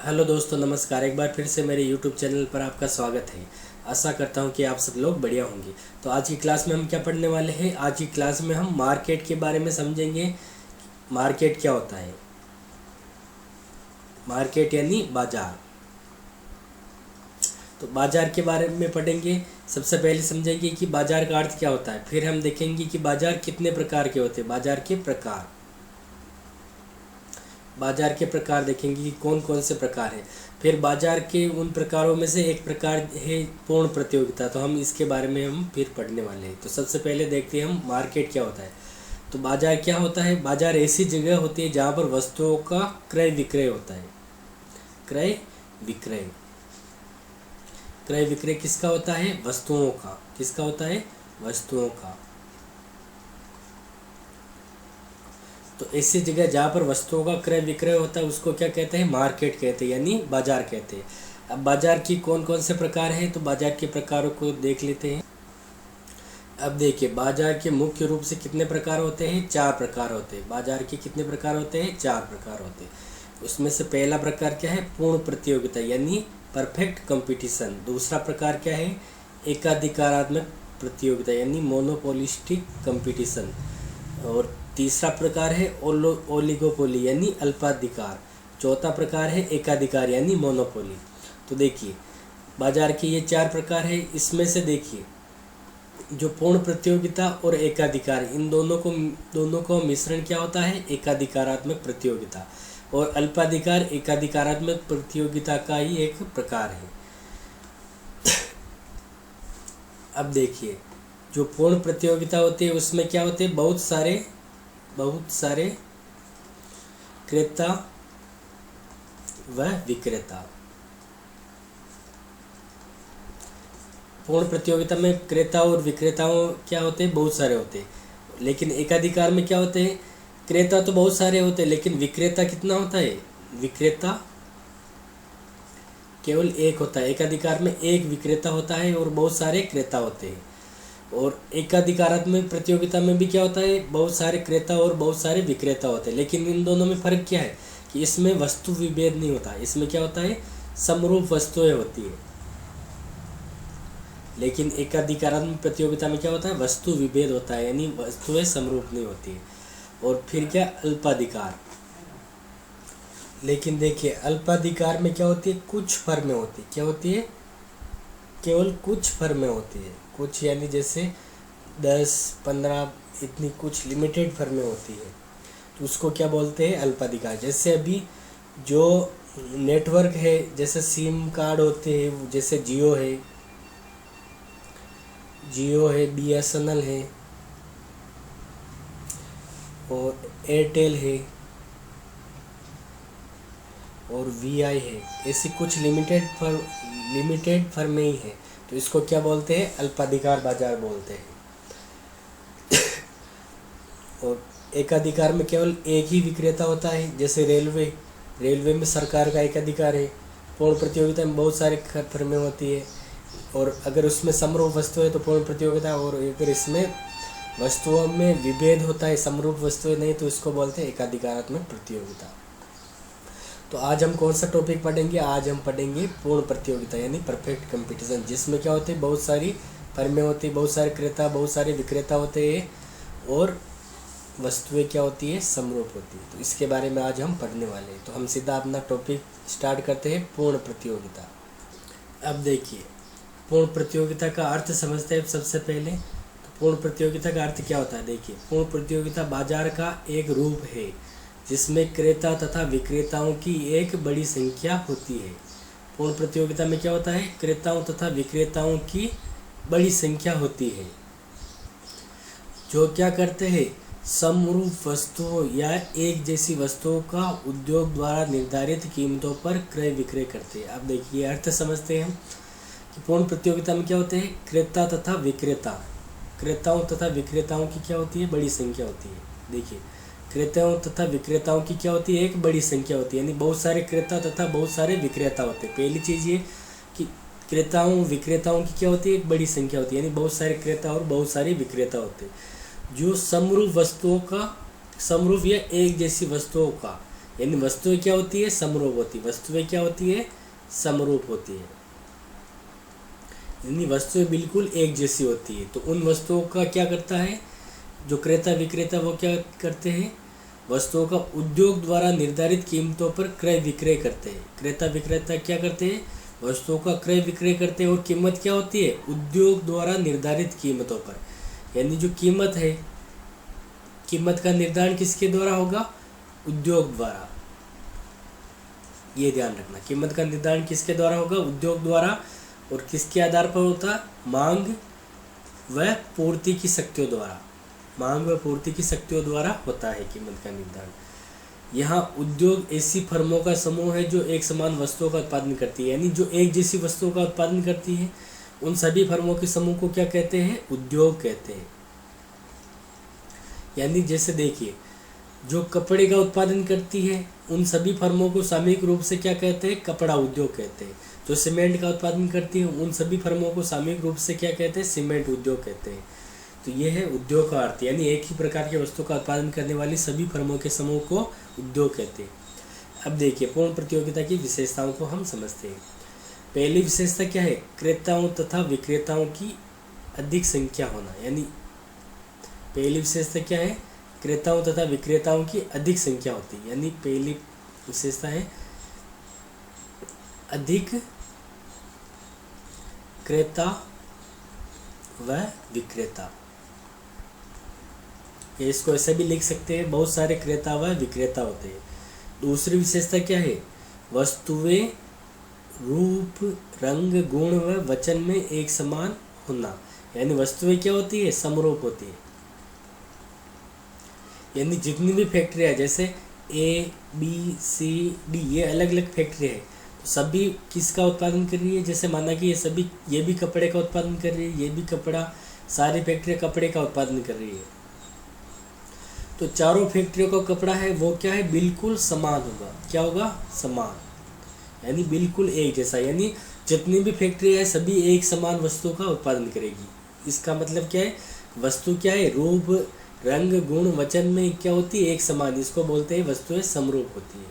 Hello दोस्तों, नमस्कार। एक बार फिर से मेरे YouTube चैनल पर आपका स्वागत है। आशा करता हूं कि आप सब लोग बढ़िया होंगे। तो आज की क्लास में हम क्या पढ़ने वाले हैं? आज की क्लास में हम मार्केट के बारे में समझेंगे। मार्केट क्या होता है? मार्केट यानी बाजार। तो बाजार के बारे में पढ़ेंगे। सबसे पहले समझेंगे कि बाजार का अर्थ क्या होता है। फिर हम देखेंगे कि बाजार कितने प्रकार के होते हैं, बाजार के प्रकार। बाजार के प्रकार देखेंगे कि कौन कौन से प्रकार है। फिर बाजार के उन प्रकारों में से एक प्रकार है पूर्ण प्रतियोगिता। तो हम इसके बारे में हम फिर पढ़ने वाले हैं। तो सबसे पहले देखते हैं हम मार्केट क्या होता है। तो बाजार क्या होता है? बाजार ऐसी जगह होती है जहाँ पर वस्तुओं का क्रय विक्रय होता है। क्रय विक्रय। क्रय विक्रय किसका होता है? वस्तुओं का। किसका होता है? वस्तुओं का। तो ऐसी जगह जहाँ पर वस्तुओं का क्रय विक्रय होता है उसको क्या कहते हैं? मार्केट कहते हैं, यानी बाजार कहते हैं। अब बाजार की कौन कौन से प्रकार हैं, तो बाजार के प्रकारों को देख लेते हैं। अब देखिए, बाजार के मुख्य रूप से कितने प्रकार होते हैं? 4 प्रकार होते हैं। बाजार के कितने प्रकार होते हैं? 4 प्रकार होते हैं। उसमें से पहला प्रकार क्या है? पूर्ण प्रतियोगिता यानी परफेक्ट कंपटीशन। दूसरा प्रकार क्या है? एकाधिकारात्मक प्रतियोगिता यानी मोनोपोलिस्टिक कंपटीशन। और तीसरा प्रकार है ओलिगोपोली यानी अल्पाधिकार। चौथा प्रकार है एकाधिकार यानी मोनोपोली। तो देखिए, बाजार के ये 4 प्रकार है। इसमें से देखिए, जो पूर्ण प्रतियोगिता और एकाधिकार, इन दोनों को मिश्रण क्या होता है? एकाधिकारात्मक प्रतियोगिता। और अल्पाधिकार एकाधिकारात्मक प्रतियोगिता का ही एक प्रकार है। अब देखिए, जो पूर्ण प्रतियोगिता होती है उसमें क्या होते हैं? बहुत सारे क्रेता व विक्रेता। पूर्ण प्रतियोगिता में क्रेता और विक्रेताओं क्या होते हैं? बहुत सारे होते हैं। लेकिन एकाधिकार में क्या होते हैं? क्रेता तो बहुत सारे होते हैं लेकिन विक्रेता कितना होता है? विक्रेता केवल एक होता है। एकाधिकार में एक विक्रेता होता है और बहुत सारे क्रेता होते हैं। और एकाधिकारात्मक प्रतियोगिता में भी क्या होता है? बहुत सारे क्रेता और बहुत सारे विक्रेता होते हैं। लेकिन इन दोनों में फ़र्क क्या है कि इसमें वस्तु विभेद नहीं होता। इसमें क्या होता है? समरूप वस्तुएं होती है। लेकिन एकाधिकारात्मक प्रतियोगिता में क्या होता है? वस्तु विभेद होता है, यानी वस्तुएं समरूप नहीं होती है। और फिर क्या? अल्पाधिकार। लेकिन देखिए, अल्पाधिकार में क्या होती है? कुछ फर्में होती है। क्या होती है? केवल कुछ फर्में होती है। कुछ यानी जैसे 10, 15 इतनी कुछ लिमिटेड फर्में होती है। तो उसको क्या बोलते हैं? अल्पाधिकार। जैसे अभी जो नेटवर्क है, जैसे सिम कार्ड होते हैं, जैसे जियो है, BSNL है और एयरटेल है और VI है। ऐसी कुछ लिमिटेड फर्में ही है। तो इसको क्या बोलते हैं? अल्पाधिकार बाजार बोलते हैं। और एकाधिकार में केवल एक ही विक्रेता होता है। जैसे रेलवे में सरकार का एकाधिकार है। पूर्ण प्रतियोगिता में बहुत सारे फर्में होती है। और अगर उसमें समरूप वस्तु है तो पूर्ण प्रतियोगिता। और अगर इसमें वस्तुओं में विभेद होता है, समरूप वस्तुएं नहीं, तो इसको बोलते हैं एकाधिकारात्मक प्रतियोगिता। तो आज हम कौन सा टॉपिक पढ़ेंगे? आज हम पढ़ेंगे पूर्ण प्रतियोगिता यानी परफेक्ट कंपटीशन, जिसमें क्या होते हैं? बहुत सारी फर्में होती है, बहुत सारे क्रेता, बहुत सारे विक्रेता होते हैं और वस्तुएं क्या होती है? समरूप होती है। तो इसके बारे में आज हम पढ़ने वाले हैं। तो हम सीधा अपना टॉपिक स्टार्ट करते हैं, पूर्ण प्रतियोगिता। अब देखिए, पूर्ण प्रतियोगिता का अर्थ समझते हैं सबसे पहले। तो पूर्ण प्रतियोगिता का अर्थ क्या होता है? देखिए, पूर्ण प्रतियोगिता बाजार का एक रूप है जिसमें क्रेता तथा विक्रेताओं की एक बड़ी संख्या होती है। पूर्ण प्रतियोगिता में क्या होता है? क्रेताओं तथा विक्रेताओं की बड़ी संख्या होती है जो क्या करते हैं? समरूप वस्तुओं या एक जैसी वस्तुओं का उद्योग द्वारा निर्धारित कीमतों पर क्रय विक्रय करते हैं। अब देखिए, अर्थ समझते हैं हम कि पूर्ण प्रतियोगिता में क्या होते हैं? क्रेता तथा विक्रेता। क्रेताओं तथा विक्रेताओं की क्या होती है? बड़ी संख्या होती है। देखिए, क्रेताओं तथा विक्रेताओं की क्या होती है? एक बड़ी संख्या होती है, यानी बहुत सारे क्रेता तथा बहुत सारे विक्रेता होते हैं। पहली चीज़ ये कि क्रेताओं विक्रेताओं की क्या होती है? एक बड़ी संख्या होती है, यानी बहुत सारे क्रेता और बहुत सारे विक्रेता होते हैं जो समरूप वस्तुओं का, समरूप या एक जैसी वस्तुओं का यानी वस्तुएं क्या होती है, समरूप होती है। वस्तुएं क्या होती है, समरूप होती है, यानी वस्तुएं बिल्कुल एक जैसी होती है। तो उन वस्तुओं का क्या करता है जो क्रेता विक्रेता, वो क्या करते हैं, वस्तुओं का उद्योग द्वारा निर्धारित कीमतों पर क्रय विक्रय करते हैं। क्रेता विक्रेता क्या करते हैं, वस्तुओं का क्रय विक्रय करते हैं और कीमत क्या होती है, उद्योग द्वारा निर्धारित कीमतों पर। यानी जो कीमत है, कीमत का निर्धारण किसके द्वारा होगा, उद्योग द्वारा। ये ध्यान रखना, कीमत का निर्धारण किसके द्वारा होगा, उद्योग द्वारा। और किसके आधार पर होता, मांग व पूर्ति की शक्तियों द्वारा। मांग व पूर्ति की शक्तियों द्वारा होता है कीमत का निर्धारण। यहाँ उद्योग ऐसी फर्मों का समूह है जो एक समान वस्तुओं का उत्पादन करती है, यानी जो एक जैसी वस्तुओं का उत्पादन करती है, उन सभी फर्मों के समूह को क्या कहते हैं, उद्योग कहते हैं। यानी जैसे देखिए, जो कपड़े का उत्पादन करती है उन सभी फर्मों को सामूहिक रूप से क्या कहते हैं, कपड़ा उद्योग कहते हैं। जो सीमेंट का उत्पादन करती है उन सभी फर्मों को सामूहिक रूप से क्या कहते हैं, सीमेंट उद्योग कहते हैं। तो ये है उद्योग का अर्थ, यानी एक ही प्रकार की वस्तु का उत्पादन करने वाली सभी फर्मों के समूह को उद्योग कहते हैं। अब देखिए पूर्ण प्रतियोगिता की विशेषताओं को हम समझते हैं। पहली विशेषता क्या है, क्रेताओं तथा विक्रेताओं की अधिक संख्या होना। यानी पहली विशेषता क्या है, क्रेताओं तथा विक्रेताओं की अधिक संख्या होती है। यानी पहली विशेषता है अधिक क्रेता व विक्रेता। या इसको ऐसे भी लिख सकते हैं, बहुत सारे क्रेता व विक्रेता होते हैं। दूसरी विशेषता क्या है, वस्तुएं रूप रंग गुण व वचन में एक समान होना। यानी वस्तुएं क्या होती है, समरूप होती है। यानी जितनी भी फैक्ट्रियाँ, जैसे ए बी सी डी, ये अलग अलग फैक्ट्री है, तो सभी किसका उत्पादन कर रही है, जैसे माना कि ये भी कपड़े का उत्पादन कर रही है, ये भी कपड़ा, सारी फैक्ट्रियाँ कपड़े का उत्पादन कर रही है। तो चारों फैक्ट्रियों का कपड़ा है वो क्या है, बिल्कुल समान होगा। क्या होगा, समान, यानी बिल्कुल एक जैसा। यानी जितनी भी फैक्ट्रियाँ है सभी एक समान वस्तु का उत्पादन करेगी। इसका मतलब क्या है, वस्तु क्या है, रूप रंग गुण वचन में क्या होती है, एक समान। इसको बोलते हैं वस्तुएं समरूप होती है।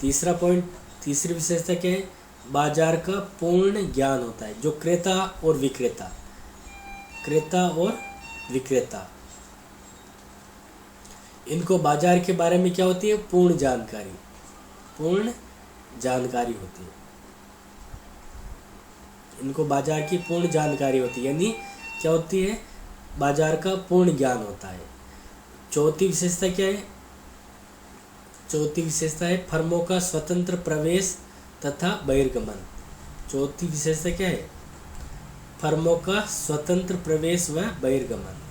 तीसरा पॉइंट, तीसरी विशेषता क्या है, बाजार का पूर्ण ज्ञान होता है। जो क्रेता और विक्रेता, क्रेता और विक्रेता, इनको बाजार के बारे में क्या होती है, पूर्ण जानकारी, पूर्ण जानकारी होती है। इनको बाजार की पूर्ण जानकारी होती है, यानी क्या होती है, बाजार का पूर्ण ज्ञान होता है। चौथी विशेषता क्या है, चौथी विशेषता है फर्मों का स्वतंत्र प्रवेश तथा बहिर्गमन। चौथी विशेषता क्या है, फर्मों का स्वतंत्र प्रवेश व बहिर्गमन।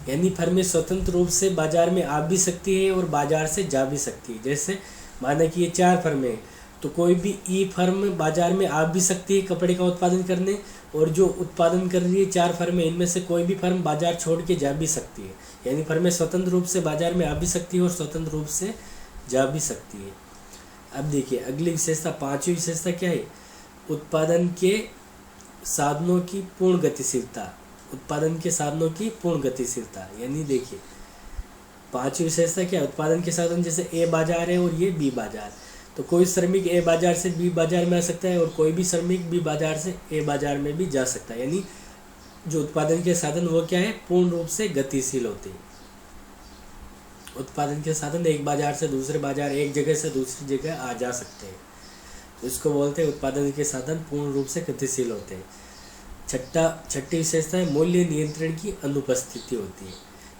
यानी फर्में स्वतंत्र रूप से बाजार में आ भी सकती है और बाजार से जा भी सकती है। जैसे माना कि ये 4 फर्में हैं, तो कोई भी ई फर्म बाजार में आ भी सकती है कपड़े का उत्पादन करने, और जो उत्पादन कर रही है 4 फर्में, इनमें से कोई भी फर्म बाजार छोड़ के जा भी सकती है। यानी फर्में स्वतंत्र रूप से बाजार में आ भी सकती है और स्वतंत्र रूप से जा भी सकती है। अब देखिए अगली विशेषता, पांचवी विशेषता क्या है, उत्पादन के साधनों की पूर्ण गतिशीलता। उत्पादन के साधनों की पूर्ण गतिशीलता, यानी देखिए पांचवी विशेषता क्या है, उत्पादन के साधन, जैसे ए बाजार है और ये बी बाजार, तो कोई श्रमिक ए बाजार से बी बाजार में आ सकता है और कोई भी श्रमिक बी बाजार से ए बाजार में भी जा सकता है। यानी जो उत्पादन के साधन वो क्या है, पूर्ण रूप से गतिशील होते हैं। उत्पादन के साधन एक बाजार से दूसरे बाजार, एक जगह से दूसरी जगह आ जा सकते हैं, तो इसको बोलते हैं उत्पादन के साधन पूर्ण रूप से गतिशील होते हैं। छठी विशेषता है मूल्य नियंत्रण की अनुपस्थिति होती है।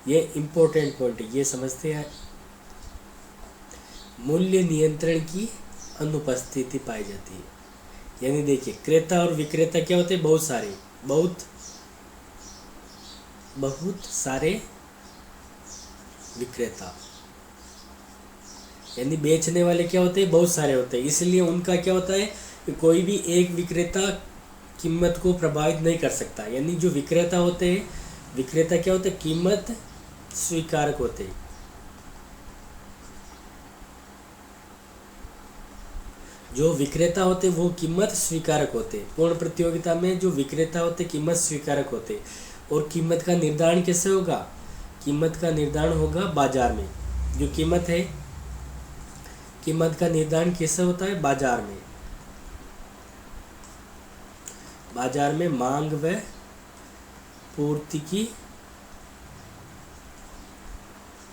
ये इम्पोर्टेंट पॉइंट है, ये समझते हैं। मूल्य नियंत्रण की अनुपस्थिति पाई जाती है। यानी देखिए क्रेता और विक्रेता क्या होते हैं, बहुत सारे विक्रेता, यानी बेचने वाले क्या होते हैं, बहुत सारे होते हैं। इसलिए उनका क्या होता है कि कोई भी एक विक्रेता कीमत को प्रभावित नहीं कर सकता। यानी जो विक्रेता होते हैं, विक्रेता क्या होते हैं, कीमत स्वीकारक होते हैं। जो विक्रेता होते वो कीमत स्वीकारक होते। पूर्ण प्रतियोगिता में जो विक्रेता होते कीमत स्वीकारक होते। और कीमत का निर्धारण कैसे होगा, कीमत का निर्धारण होगा बाजार में। जो कीमत है कीमत का निर्धारण कैसे होता है? बाजार में, बाजार में मांग व पूर्ति की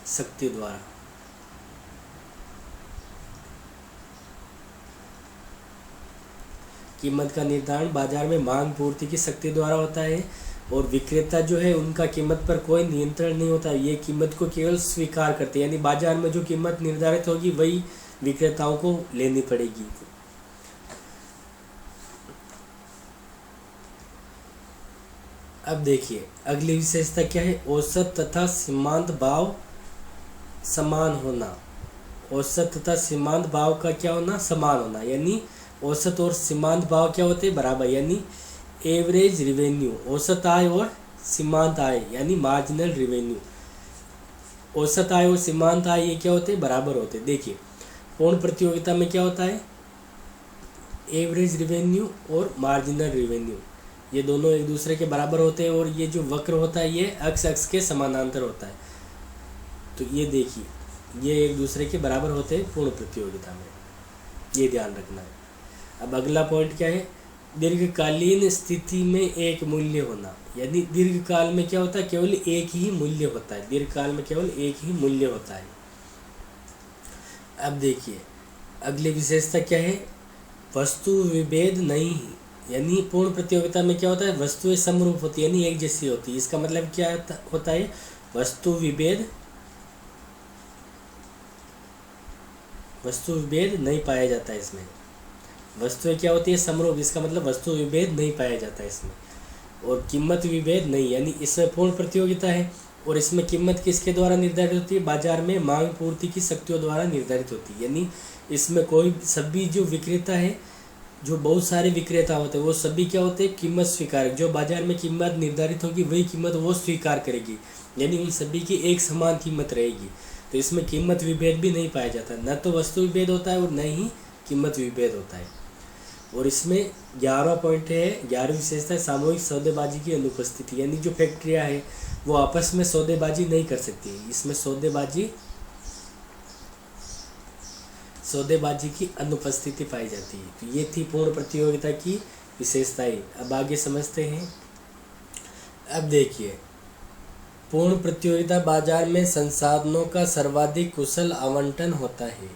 शक्ति द्वारा। कीमत का निर्धारण बाजार में मांग पूर्ति की शक्ति द्वारा होता है और विक्रेता जो है उनका कीमत पर कोई नियंत्रण नहीं होता, ये कीमत को केवल स्वीकार करते हैं, यानी बाजार में जो कीमत निर्धारित होगी वही विक्रेताओं को लेनी पड़ेगी। अब देखिए अगली विशेषता क्या है? औसत तथा सीमांत भाव समान होना। औसत तथा सीमांत भाव का क्या होना? समान होना, यानी औसत और सीमांत भाव क्या होते हैं? बराबर, यानी एवरेज रिवेन्यू, औसत आय और सीमांत आय यानी मार्जिनल रिवेन्यू। औसत आय और सीमांत आय ये क्या होते हैं? बराबर होते हैं। देखिए पूर्ण प्रतियोगिता में क्या होता है? एवरेज रिवेन्यू और मार्जिनल रिवेन्यू ये दोनों एक दूसरे के बराबर होते हैं और ये जो वक्र होता है ये अक्ष के समानांतर होता है। तो ये देखिए ये एक दूसरे के बराबर होते हैं पूर्ण प्रतियोगिता में, ये ध्यान रखना है। अब अगला पॉइंट क्या है? दीर्घकालीन स्थिति में एक मूल्य होना, यानी दीर्घकाल में क्या होता है? केवल एक ही मूल्य होता है, दीर्घकाल में केवल एक ही मूल्य होता है। अब देखिए अगली विशेषता क्या है? वस्तु विभेद नहीं, यानी पूर्ण प्रतियोगिता में क्या होता है? वस्तुएं समरूप होती है, यानी एक जैसी होती है। इसका मतलब क्या होता है? वस्तु विभेद नहीं पाया जाता है इसमें। वस्तुएं क्या होती है? समरूप, इसका मतलब वस्तु विभेद नहीं पाया जाता है इसमें। और कीमत विभेद नहीं, यानी इसमें पूर्ण प्रतियोगिता है और इसमें कीमत किसके द्वारा निर्धारित होती है? बाजार में मांग पूर्ति की शक्तियों द्वारा निर्धारित होती है, यानी इसमें कोई सभी जो विक्रेता है, जो बहुत सारे विक्रेता होते हैं वो सभी क्या होते हैं? कीमत स्वीकार, जो बाजार में कीमत निर्धारित होगी वही कीमत वो स्वीकार करेगी, यानी उन सभी की एक समान कीमत रहेगी। तो इसमें कीमत विभेद भी नहीं पाया जाता, न तो वस्तु विभेद होता है और न ही कीमत विभेद होता है। और इसमें 11वां पॉइंट है, 11वीं विशेषता है सामूहिक सौदेबाजी की अनुपस्थिति, यानी जो फैक्ट्रियाँ है वो आपस में सौदेबाजी नहीं कर सकती, इसमें सौदेबाजी की अनुपस्थिति पाई जाती है। तो ये थी पूर्ण प्रतियोगिता की विशेषताएं। अब आगे समझते हैं। अब देखिए पूर्ण प्रतियोगिता बाजार में संसाधनों का सर्वाधिक कुशल आवंटन होता है,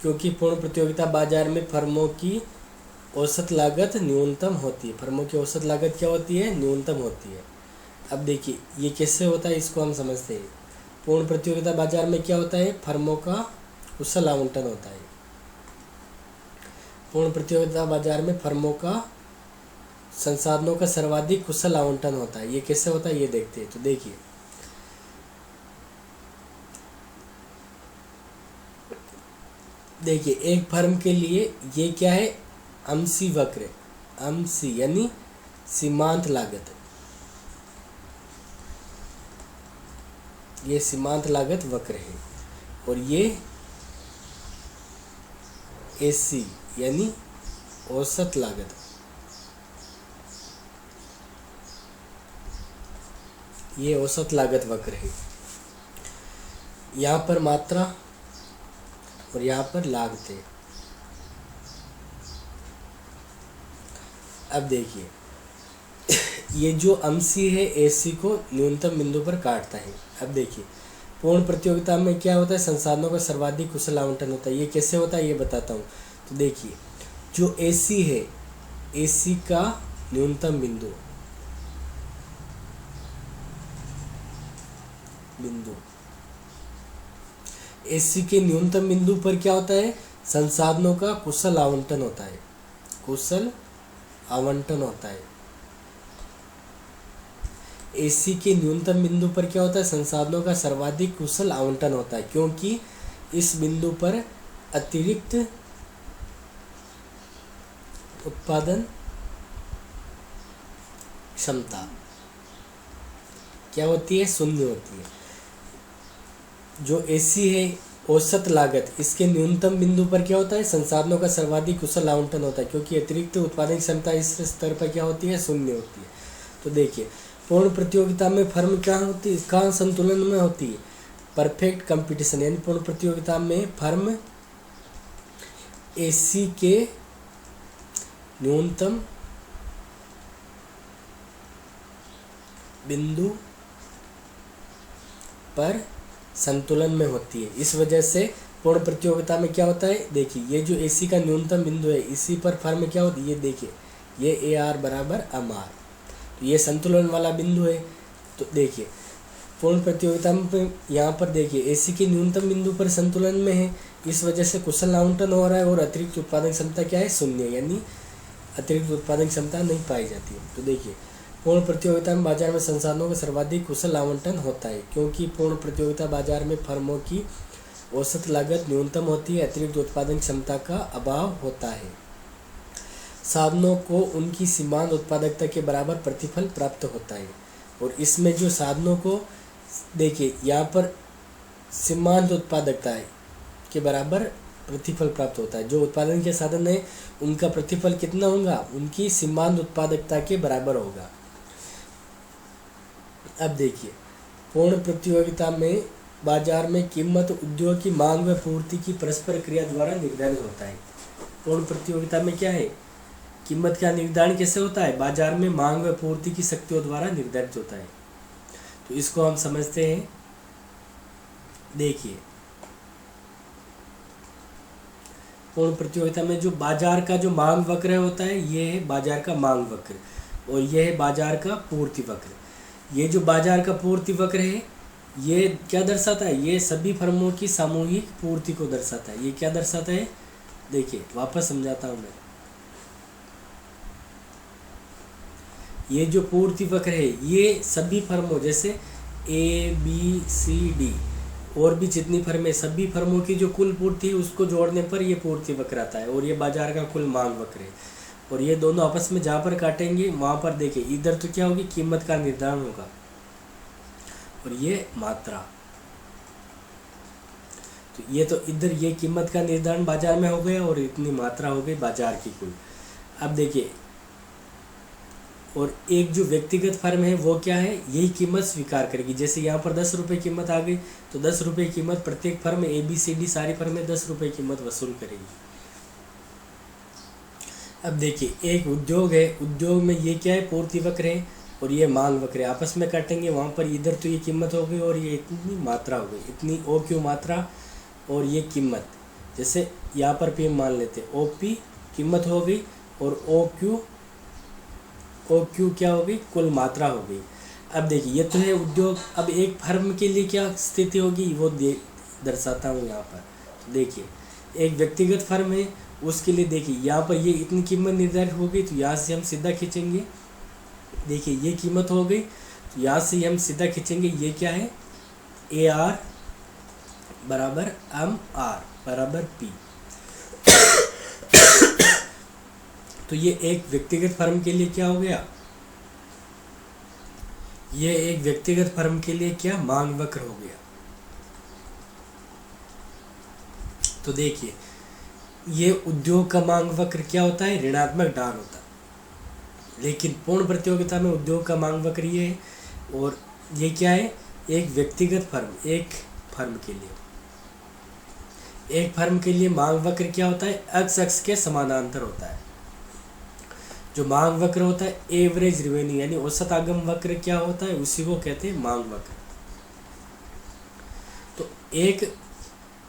क्योंकि पूर्ण प्रतियोगिता बाजार में फर्मों की औसत लागत न्यूनतम होती है। फर्मों की औसत लागत क्या होती है? न्यूनतम होती है। अब देखिए ये कैसे होता है, इसको हम समझते हैं। पूर्ण प्रतियोगिता बाजार में क्या होता है? फर्मों का कुशल आवंटन होता है। पूर्ण प्रतियोगिता बाजार में फर्मों का संसाधनों का सर्वाधिक कुशल आवंटन होता है। ये कैसे होता है ये देखते हैं। तो देखिए एक फर्म के लिए ये क्या है? अमसी वक्र, अमसी यानी सीमांत लागत, ये सीमांत लागत वक्र है। और ये एसी यानी औसत लागत, ये औसत लागत वक्र है। यहाँ पर मात्रा और यहाँ पर लागतें। अब देखिए ये जो अमसी है एसी को न्यूनतम बिंदु पर काटता है। अब देखिए पूर्ण प्रतियोगिता में क्या होता है? संसाधनों का सर्वाधिक कुशल आवंटन होता है। ये कैसे होता है ये बताता हूँ। तो देखिए जो एसी है, एसी का न्यूनतम बिंदु एसी के न्यूनतम बिंदु पर क्या होता है? संसाधनों का कुशल आवंटन होता है, कुशल आवंटन होता है। एसी के न्यूनतम बिंदु पर क्या होता है? संसाधनों का सर्वाधिक कुशल आवंटन होता है, क्योंकि इस बिंदु पर अतिरिक्त उत्पादन क्षमता क्या होती है? शून्य होती है। जो एसी है औसत लागत, इसके न्यूनतम बिंदु पर क्या होता है? संसाधनों का सर्वाधिक कुशल आवंटन होता है, क्योंकि अतिरिक्त उत्पादन क्षमता इस स्तर पर क्या होती है? शून्य होती है। तो देखिए पूर्ण प्रतियोगिता में फर्म क्या होती है? कहाँ संतुलन में होती है? परफेक्ट कंपटीशन, यानी पूर्ण प्रतियोगिता में फर्म एसी के न्यूनतम बिंदु पर संतुलन में होती है। इस वजह से पूर्ण प्रतियोगिता में क्या होता है, देखिए ये जो एसी का न्यूनतम बिंदु है, इसी पर फर्म क्या होती है, ये देखिए ये ए आर बराबर एम आर, तो ये संतुलन वाला बिंदु है। तो देखिए पूर्ण प्रतियोगिता में यहाँ पर देखिए एसी के न्यूनतम बिंदु पर संतुलन में है, इस वजह से कुशल आवंटन हो रहा है और अतिरिक्त उत्पादन क्षमता क्या है, शून्य, यानी अतिरिक्त उत्पादन क्षमता नहीं पाई जाती है। तो देखिए पूर्ण प्रतियोगिता में बाजार में संसाधनों का सर्वाधिक कुशल आवंटन होता है, क्योंकि पूर्ण प्रतियोगिता बाजार में फर्मों की औसत लागत न्यूनतम होती है, अतिरिक्त उत्पादन क्षमता का अभाव होता है। साधनों को उनकी सीमांत उत्पादकता के बराबर प्रतिफल प्राप्त होता है, और इसमें जो साधनों को देखिए यहाँ पर सीमांत उत्पादकता है के बराबर प्रतिफल प्राप्त होता है। जो उत्पादन के साधन है उनका प्रतिफल कितना होगा, उनकी सीमांत उत्पादकता के बराबर होगा। अब देखिए पूर्ण प्रतियोगिता में बाजार में कीमत उद्योग की मांग व पूर्ति की परस्पर क्रिया द्वारा निर्धारित होता है। पूर्ण प्रतियोगिता में क्या है, कीमत का निर्धारण कैसे होता है, बाजार में मांग व पूर्ति की शक्तियों द्वारा निर्धारित होता है। तो इसको हम समझते हैं। देखिए पूर्ण प्रतियोगिता में जो बाजार का जो मांग वक्र होता है, ये है बाजार का मांग वक्र, और ये है बाजार का पूर्ति वक्र। ये जो बाजार का पूर्ति वक्र है ये क्या दर्शाता है, ये सभी फर्मों की सामूहिक पूर्ति को दर्शाता है। ये क्या दर्शाता है, देखिए वापस समझाता हूँ मैं। ये जो पूर्ति वक्र है ये सभी फर्मों जैसे ए बी सी डी और भी जितनी फर्में, सभी फर्मों की जो कुल पूर्ति है उसको जोड़ने पर ये पूर्ति वक्र आता है, और ये बाजार का कुल मांग वक्र है। और ये दोनों आपस में जहाँ पर काटेंगे वहाँ पर देखिए इधर तो क्या होगी, कीमत का निर्धारण होगा, और ये मात्रा। तो ये तो इधर ये कीमत का निर्धारण बाजार में हो गया और इतनी मात्रा हो गई बाजार की कुल। अब देखिए और एक जो व्यक्तिगत फर्म है वो क्या है, यही कीमत स्वीकार करेगी। जैसे यहाँ पर 10 रुपये कीमत आ गई तो 10 रुपये कीमत प्रत्येक firm A B C D सारी फर्में 10 रुपये कीमत वसूल करेगी। अब देखिए एक उद्योग है, उद्योग में ये क्या है, पूर्ति वक्र है और ये मांग वक्र है, आपस में काटेंगे वहाँ पर इधर तो ये कीमत हो गई और ये इतनी मात्रा हो गई, इतनी ओ क्यू मात्रा और ये कीमत। जैसे यहाँ पर पी मान लेते ओ पी कीमत हो गई और ओ क्यू क्या हो गई, कुल मात्रा हो गई। अब देखिए ये तो है उद्योग। अब एक फर्म के लिए क्या स्थिति होगी वो दर्शाता हूँ यहाँ पर। तो देखिए एक व्यक्तिगत फर्म है उसके लिए देखिए यहाँ पर ये इतनी कीमत निर्धारित हो गई, तो यहाँ से हम सीधा खींचेंगे। देखिए ये कीमत हो गई तो यहाँ से हम सीधा खींचेंगे, ये क्या है, ए आर बराबर एम आर बराबर पी। तो ये एक व्यक्तिगत फर्म के लिए क्या हो गया, ये एक व्यक्तिगत फर्म के लिए क्या मांग वक्र हो गया। तो देखिए ये उद्योग का मांग वक्र क्या होता है, ऋणात्मक ढाल होता है। लेकिन पूर्ण प्रतियोगिता में उद्योग का मांग वक्र ये है, और ये क्या है, एक व्यक्तिगत फर्म, एक फर्म के लिए मांग वक्र क्या होता है, एक्स अक्ष के समानांतर होता है। जो मांग वक्र होता है एवरेज रिवेन्यू यानी औसत आगम वक्र क्या होता है, उसी को कहते हैं मांग वक्र। तो एक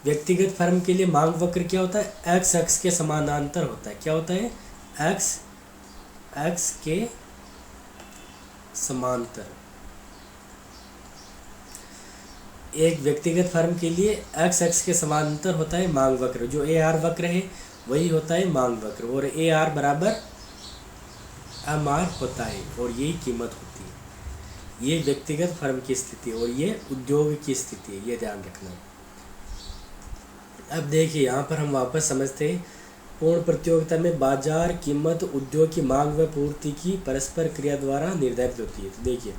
व्यक्तिगत फर्म के लिए मांग वक्र क्या होता है, एक्स अक्ष के समानांतर होता है। क्या होता है, एक्स के समांतर। एक व्यक्तिगत फर्म के लिए एक्स अक्ष के समांतर होता है मांग वक्र। जो ए आर वक्र है वही होता है मांग वक्र, और ए आर बराबर एम आर होता है, और यही कीमत होती है। ये व्यक्तिगत फर्म की स्थिति और ये उद्योग की स्थिति है, ये ध्यान रखना है। अब देखिए यहाँ पर हम वापस समझते हैं। पूर्ण प्रतियोगिता में बाजार कीमत उद्योग की मांग व पूर्ति की परस्पर क्रिया द्वारा निर्धारित होती है। तो देखिए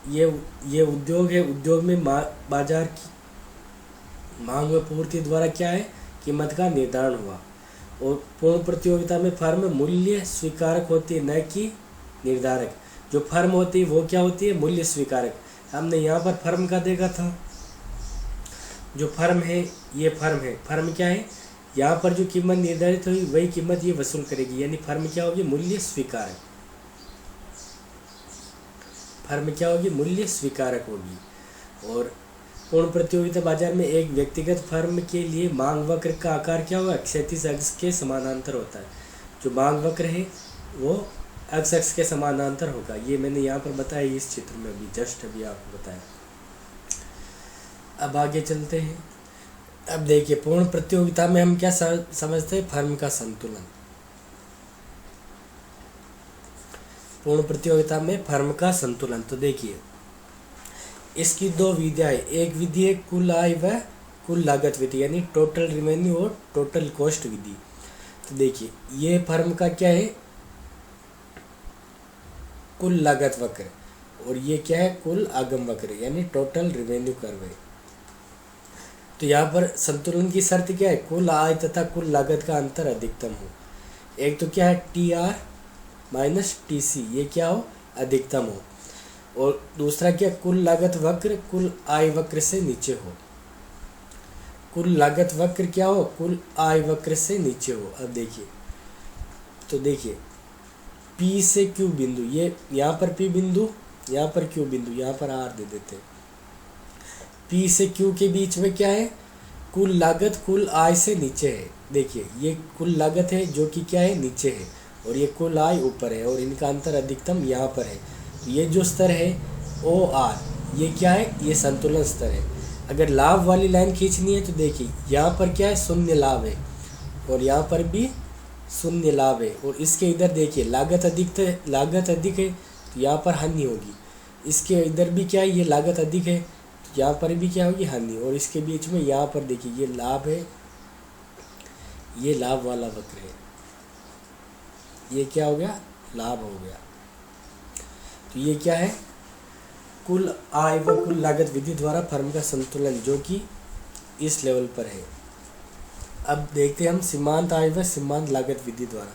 ये उद्योग है, उद्योग में बाजार की मांग व पूर्ति द्वारा क्या है, कीमत का निर्धारण हुआ। और पूर्ण प्रतियोगिता में फर्म मूल्य स्वीकारक होती है, न कि निर्धारक। जो फर्म होती है वो क्या होती है, मूल्य स्वीकारक। हमने यहाँ पर फर्म का देखा था। जो फर्म है ये फर्म है, फर्म क्या है, यहाँ पर जो कीमत निर्धारित हुई वही कीमत ये वसूल करेगी, यानी फर्म क्या होगी, मूल्य स्वीकारक। फर्म क्या होगी, मूल्य स्वीकारक होगी। और पूर्ण प्रतियोगिता बाजार में एक व्यक्तिगत फर्म के लिए मांग वक्र का आकार क्या होगा, क्षैतिज अक्ष के समानांतर होता है। जो मांग वक्र है वो एक्स अक्ष के समानांतर होगा। ये मैंने यहाँ पर बताया इस चित्र में अभी जस्ट अभी आपको बताया। अब आगे चलते हैं। अब देखिए पूर्ण प्रतियोगिता में हम क्या समझते हैं, फर्म का संतुलन। पूर्ण प्रतियोगिता में फर्म का संतुलन, तो देखिए इसकी दो विधियाँ, एक विधि है कुल आय व कुल लागत विधि, यानी टोटल रेवेन्यू और टोटल कॉस्ट विधि। तो देखिए ये फर्म का क्या है, कुल लागत वक्र, और ये क्या है, कुल आगम वक्र, यानी टोटल रेवेन्यू कर्व है। तो यहाँ पर संतुलन की शर्त क्या है, कुल आय तथा कुल लागत का अंतर अधिकतम हो। एक तो क्या है TR माइनस TC, ये क्या हो, अधिकतम हो। और दूसरा क्या, कुल लागत वक्र कुल आय वक्र से नीचे हो। कुल लागत वक्र क्या हो, कुल आय वक्र से नीचे हो। अब देखिए, तो देखिए P से Q बिंदु, ये यहाँ पर P बिंदु, यहाँ पर Q बिंदु, यहाँ पर R दे देते। P से Q के बीच में क्या है, कुल लागत कुल आय से नीचे है। देखिए ये कुल लागत है जो कि क्या है, नीचे है, और ये कुल आय ऊपर है, और इनका अंतर अधिकतम यहाँ पर है। ये जो स्तर है OR, ये क्या है, ये संतुलन स्तर है। अगर लाभ वाली लाइन खींचनी है तो देखिए यहाँ पर क्या है, शून्य लाभ है, और यहाँ पर भी शून्य लाभ है। और इसके इधर देखिए लागत अधिक है, तो यहाँ पर हानि होगी। इसके इधर भी क्या है, ये लागत अधिक है, तो यहाँ पर भी क्या होगी, हानि। और इसके बीच में यहाँ पर देखिए ये लाभ है, ये लाभ वाला वक्र है, ये क्या हो गया, लाभ हो गया। तो ये क्या है, कुल आय व कुल लागत विधि द्वारा फर्म का संतुलन, जो कि इस लेवल पर है। अब देखते हैं हम सीमांत आय व सीमांत लागत विधि द्वारा।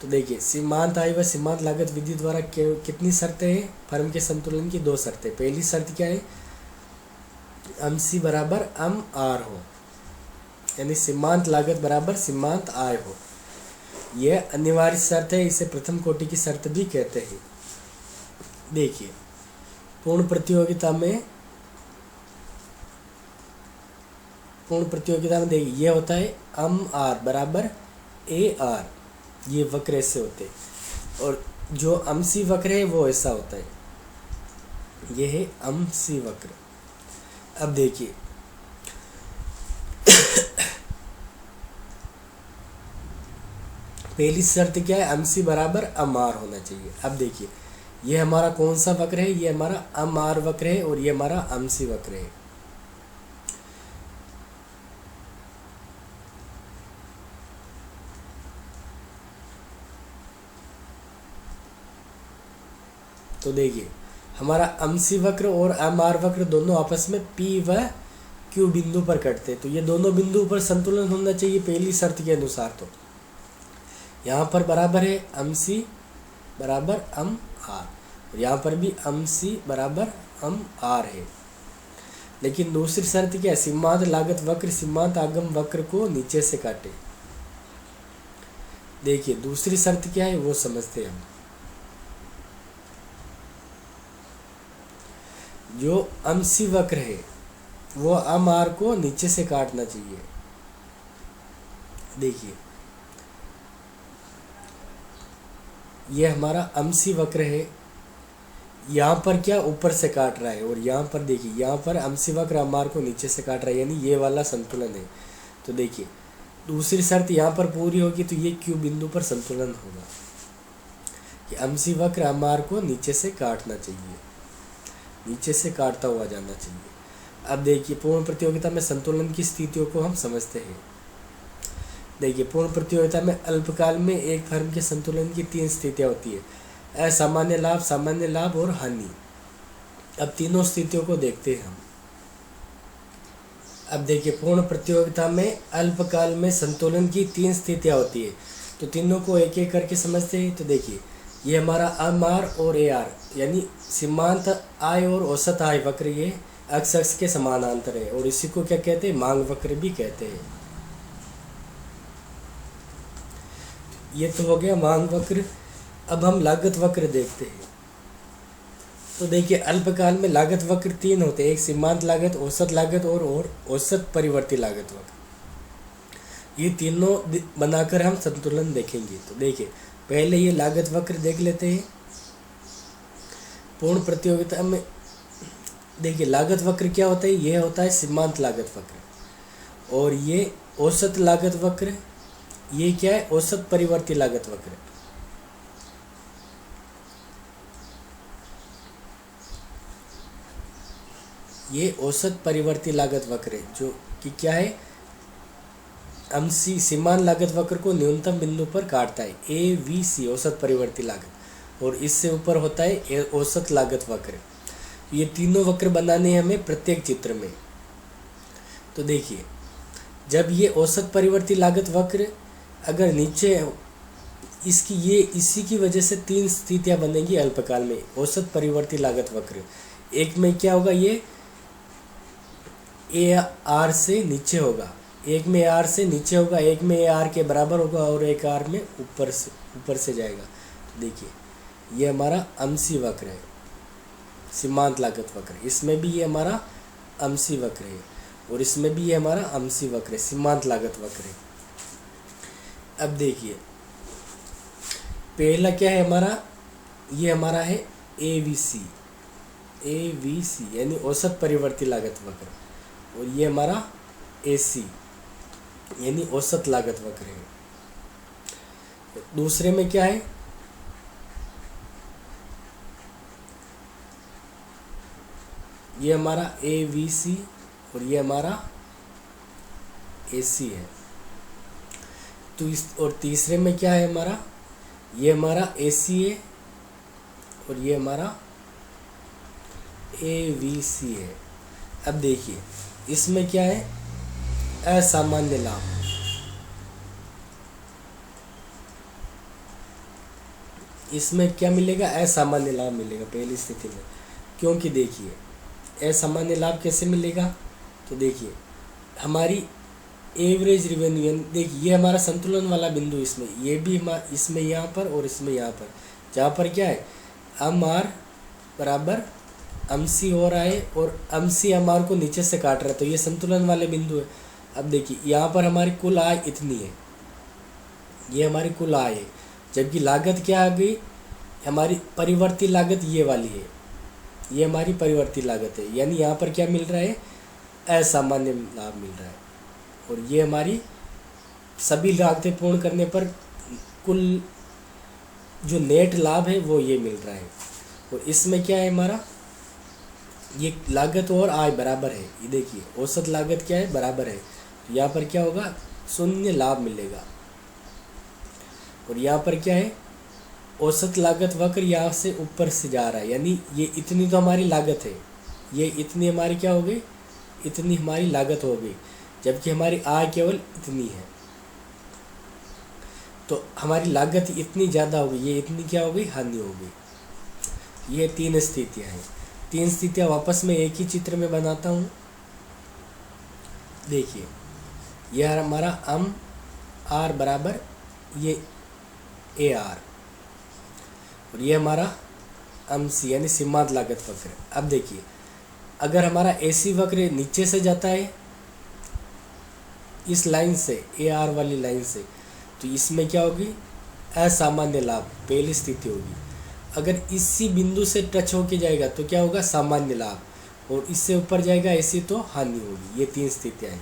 तो देखिए सीमांत आय व सीमांत लागत विधि द्वारा कितनी शर्तें हैं, फर्म के संतुलन की दो शर्तें। पहली शर्त क्या है, MC बराबर MR हो, यानी सीमांत लागत बराबर सीमांत आय हो। यह अनिवार्य शर्त है, इसे प्रथम कोटि की शर्त भी कहते हैं। देखिए पूर्ण प्रतियोगिता में देखिए ये होता है MR बराबर AR, ये वक्र ऐसे होते हैं। और जो MC वक्र है वो ऐसा होता है, ये है MC वक्र। अब देखिए पहली शर्त क्या है, MC बराबर MR होना चाहिए। अब देखिए ये हमारा कौन सा वक्र है, ये हमारा MR वक्र है, और ये हमारा MC वक्र है। तो देखिए हमारा MC वक्र और MR वक्र दोनों आपस में P व Q बिंदु पर कटते हैं। तो ये दोनों बिंदु पर संतुलन होना चाहिए पहली शर्त के अनुसार। तो यहाँ पर बराबर है MC बराबर MR, और यहाँ पर भी MC बराबर MR है। लेकिन दूसरी शर्त क्या है, सीमांत लागत वक्र सीमांत आगम वक्र को नीचे से काटे। देखिए दूसरी शर्त क्या है वो समझते हैं हम। जो MC वक्र है वो MR को नीचे से काटना चाहिए। देखिए ये हमारा MC वक्र है, यहाँ पर क्या ऊपर से काट रहा है, और यहाँ पर देखिए यहाँ पर MC वक्र MR को नीचे से काट रहा है, यानी ये वाला संतुलन है। तो देखिए दूसरी शर्त यहाँ पर पूरी होगी तो ये Q बिंदु पर संतुलन होगा कि MC वक्र MR को नीचे से काटना चाहिए, नीचे से काटता हुआ जाना चाहिए। अब देखिए पूर्ण प्रतियोगिता में संतुलन की स्थितियों को हम समझते हैं। देखिए पूर्ण प्रतियोगिता में अल्पकाल में एक फर्म के संतुलन की 3 स्थितियाँ होती है, असामान्य लाभ, सामान्य लाभ और हानि। अब तीनों स्थितियों को देखते हैं हम। अब देखिए पूर्ण प्रतियोगिता में अल्पकाल में संतुलन की 3 स्थितियाँ होती है, तो तीनों को एक एक करके समझते हैं। तो देखिए ये हमारा MR और AR, यानी सीमांत आय और औसत आय वक्र, ये अक्ष के समानांतर है, और इसी को क्या कहते हैं, मांग वक्र भी कहते हैं। ये तो हो गया मांग वक्र। अब हम लागत वक्र देखते हैं। तो देखिए अल्पकाल में लागत वक्र 3 होते हैं, एक सीमांत लागत, औसत लागत और औसत परिवर्ती लागत वक्र। ये तीनों बनाकर हम संतुलन देखेंगे। तो देखिए पहले ये लागत वक्र देख लेते हैं। पूर्ण प्रतियोगिता में देखिए लागत वक्र क्या होता है, ये होता है सीमांत लागत वक्र। और ये औसत लागत वक्र, ये क्या है, औसत परिवर्ती लागत वक्र। ये औसत परिवर्ती लागत वक्र है, जो कि क्या है, अंशी सीमांत लागत वक्र को न्यूनतम बिंदु पर काटता है, AVC औसत परिवर्ती लागत, और इससे ऊपर होता है औसत लागत वक्र। ये तीनों वक्र बनाने हैं हमें प्रत्येक चित्र में। तो देखिए जब ये औसत परिवर्ती लागत वक्र अगर नीचे इसकी ये इसी की वजह से 3 स्थितियां बनेंगी अल्पकाल में औसत परिवर्ती लागत वक्र। एक में क्या होगा, ये AR से नीचे होगा, एक में AR से नीचे होगा, एक में AR के बराबर होगा और एक AR में ऊपर से जाएगा। देखिए ये हमारा अंशी वक्र है, सीमांत लागत वक्र। इसमें भी ये हमारा अंशी वक्र है और इसमें भी ये हमारा अंशी वक्र है, सीमांत लागत वक्र है। अब देखिए पहला क्या है हमारा, ये हमारा है AVC यानी औसत परिवर्ती लागत वक्र, और ये हमारा AC यानी औसत लागत वक्र है। दूसरे में क्या है, ये हमारा AVC और ये हमारा AC है। तो इस और तीसरे में क्या है हमारा, ये हमारा ACA और ये हमारा AVC है। अब देखिए इसमें क्या है, असामान्य लाभ। इसमें क्या मिलेगा, असामान्य लाभ मिलेगा पहली स्थिति में। क्योंकि देखिए असामान्य लाभ कैसे मिलेगा, तो देखिए हमारी एवरेज रिवेन्यू, देखिए ये हमारा संतुलन वाला बिंदु, इसमें ये भी इसमें यहाँ पर और इसमें यहाँ पर, जहाँ पर क्या है MR बराबर अंशी हो रहा है और अंशी MR को नीचे से काट रहा है, तो ये संतुलन वाले बिंदु है। अब देखिए यहाँ पर हमारी कुल आय इतनी है, ये हमारी कुल आय है, जबकि लागत क्या आ गई, हमारी परिवर्ती लागत ये वाली है, ये हमारी परिवर्ती लागत है। यानी यहाँ पर क्या मिल रहा है, असामान्य लाभ मिल रहा है, और ये हमारी सभी लागतें पूर्ण करने पर कुल जो नेट लाभ है वो ये मिल रहा है। और इसमें क्या है हमारा, ये लागत और आय बराबर है, ये देखिए औसत लागत क्या है, बराबर है, तो यहाँ पर क्या होगा, शून्य लाभ मिलेगा। और यहाँ पर क्या है, औसत लागत वक्र यहाँ से ऊपर से जा रहा है, यानी ये इतनी तो हमारी लागत है, ये इतनी हमारी क्या हो गई, इतनी हमारी लागत हो गई, जबकि हमारी आय केवल इतनी है। तो हमारी लागत इतनी ज़्यादा हो गई, ये इतनी क्या हो गई, हानि हो गई। ये 3 स्थितियाँ हैं। 3 स्थितियाँ वापस मैं एक ही चित्र में बनाता हूँ। देखिए यह हमारा MR बराबर ये AR और ये हमारा अंशी यानी सीमांत लागत वक्र। अब देखिए अगर हमारा AC वक्र नीचे से जाता है इस लाइन से, AR वाली लाइन से, तो इसमें क्या होगी, असामान्य लाभ पहली स्थिति होगी। अगर इसी बिंदु से टच होके जाएगा तो क्या होगा, सामान्य लाभ, और इससे ऊपर जाएगा ऐसी तो हानि होगी। ये 3 स्थितियाँ हैं।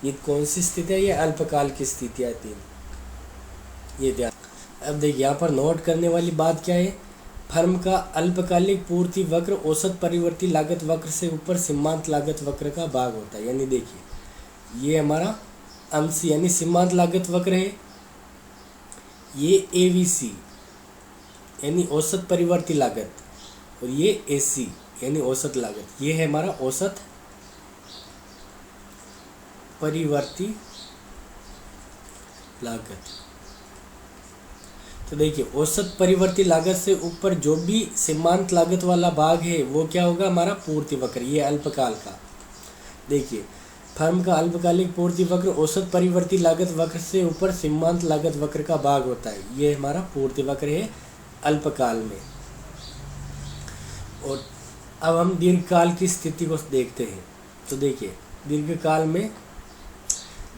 ये कौन सी स्थितियाँ, ये अल्पकाल की स्थितियाँ 3, ये ध्यान। अब देखिए यहाँ पर नोट करने वाली बात क्या है, फर्म का अल्पकालिक पूर्ति वक्र औसत परिवर्ती लागत वक्र से ऊपर सीमांत लागत वक्र का भाग होता है। यानी देखिए ये हमारा अंशी यानी सीमांत लागत वक्र है, ये AVC यानी औसत परिवर्ती लागत, और ये AC यानी औसत लागत। ये है हमारा औसत परिवर्ती लागत। तो देखिए औसत परिवर्ती लागत से ऊपर जो भी सीमांत लागत वाला भाग है वो क्या होगा, हमारा पूर्ति वक्र, ये अल्पकाल का। देखिए फर्म का अल्पकालिक पूर्ति वक्र औसत परिवर्ती लागत वक्र से ऊपर सीमांत लागत वक्र का भाग होता है। ये हमारा पूर्ति वक्र है अल्पकाल में। और अब हम दीर्घकाल की स्थिति को देखते हैं। तो देखिए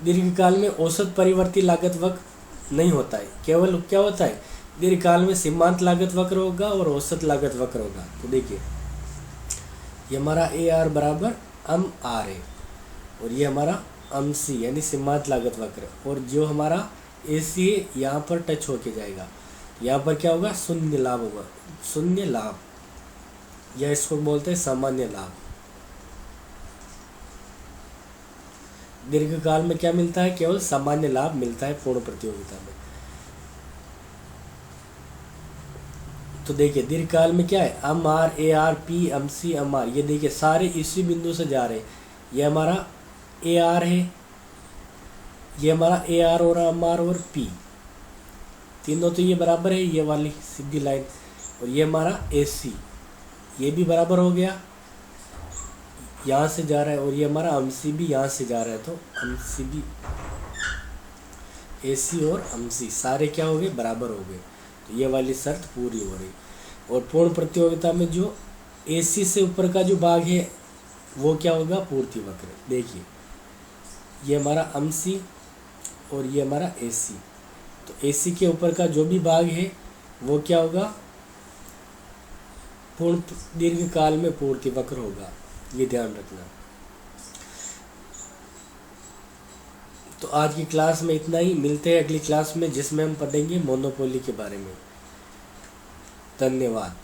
दीर्घकाल में औसत परिवर्ती लागत वक्र नहीं होता है, केवल क्या होता है, दीर्घकाल में सीमांत लागत वक्र होगा और औसत लागत वक्र होगा। तो देखिए ये हमारा AR बराबर AR है और ये हमारा MC यानी सीमांत लागत वक्र, और जो हमारा AC है यहाँ पर टच होके जाएगा। यहाँ पर क्या होगा, शून्य लाभ होगा, शून्य लाभ, या इसको बोलते हैं सामान्य लाभ। दीर्घकाल में क्या मिलता है, केवल सामान्य लाभ मिलता है पूर्ण प्रतियोगिता में। तो देखिए दीर्घकाल में क्या है, AR, AR, P, MC, MR, ये देखिए सारे इसी बिंदु से जा रहे हैं। ये हमारा AR है, ये हमारा AR और MR और P तीनों तो ये बराबर है, ये वाली सीधी लाइन, और ये हमारा AC ये भी बराबर हो गया, यहाँ से जा रहा है, और ये हमारा MC भी यहाँ से जा रहा है। तो MC भी, AC और MC सारे क्या हो गए, बराबर हो गए। तो ये वाली शर्त पूरी हो रही। और पूर्ण प्रतियोगिता में जो AC से ऊपर का जो भाग है वो क्या होगा, पूर्ति वक्र। देखिए ये हमारा MC और ये हमारा AC, तो AC के ऊपर का जो भी भाग है वो क्या होगा, पूर्ण दीर्घकाल में पूर्ति वक्र होगा, ये ध्यान रखना। तो आज की क्लास में इतना ही, मिलते हैं अगली क्लास में जिसमें हम पढ़ेंगे मोनोपोली के बारे में। धन्यवाद।